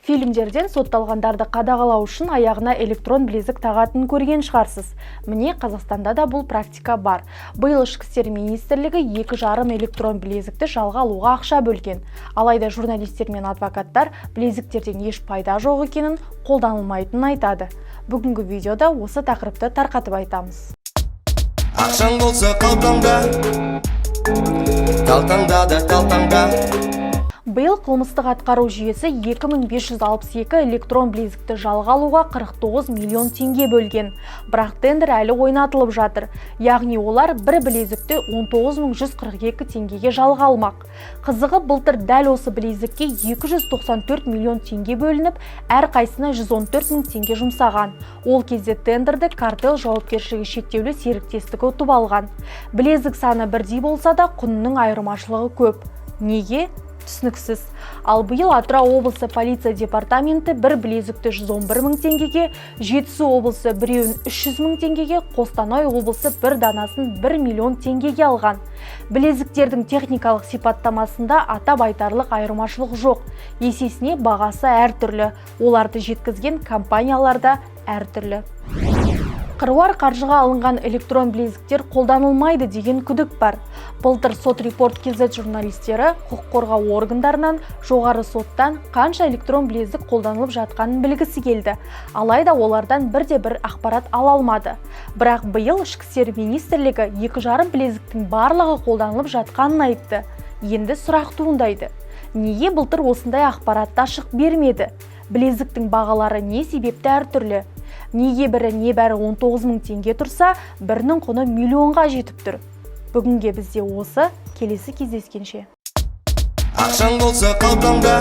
Фильмдерден сотталғандарды қадағалау үшін аяғына электрон білезік тағатын көрген шығарсыз. Міне, Қазақстанда да бұл практика бар. Биыл Ішкі істер министрлігі 2,5 электрон білезікті жалға алуға ақша бөлген. Алайда журналистер мен адвокаттар білезіктерден еш пайда жоқ екенін, қолданылмайтынын айтады. Бүгінгі видеода осы тақырыпты тарқатып айтамыз. Ақшаң болса қалтаңда, қалтаңда. Биыл қылмыстық атқару жүйесі 2562 электрон білезікті жалға алуға 49 миллион теңге бөлген. Бірақ тендер әлі ойнатылып жатыр. Яғни олар бір білезікті 19142 теңгеге жалға алмақ. Қызығы, былтыр дәл осы білезікке 294 миллион теңге бөлініп, әр қайсына 114 мың теңге жұмсаған. Ол кезде тендерді картел жауапкершілігі шектеулі серіктестігі ұтып алған. Білезік саны бірдей болса да, құнының айырмашылығы көп. Неге? Түсініксіз. Ал биыл Атырау облысы полиция департаменті бір білезікті 111 мың теңгеге, Жетісу облысы біреуін 300 мың теңгеге, Қостанай облысы бір данасын 1 миллион теңгеге алған. Білезіктердің техникалық сипаттамасында атап айтарлық айырмашылық жоқ. Есесіне бағасы әртүрлі. Оларды жеткізген компанияларда әртүрлі. Қыруар қаржыға алынған электрон білезіктер қолданылмайды деген күдік бар. Былтыр Сот-Репорт KZ журналистері құқық қорғау органдарынан, жоғары соттан қанша электрон білезік қолданылып жатқанын білгісі келді. Алайда олардан бірде-бір ақпарат ала алмады. Бірақ биыл Ішкі істер министрлігі 2,5 білезіктің барлығы қолданылып жатқанын айтты. Енді сұрақ туындайды. Неге былтыр осындай ақпаратты ашық бермеді? Білезіктің бағалары не себепті әртүрлі? Неге бірі небәрі 19 мың теңге тұрса, бірінің құны миллионға жетіп тұр? Бүгінге бізде осы, келесі кездескенше. Ақшаң болса қалтаңда,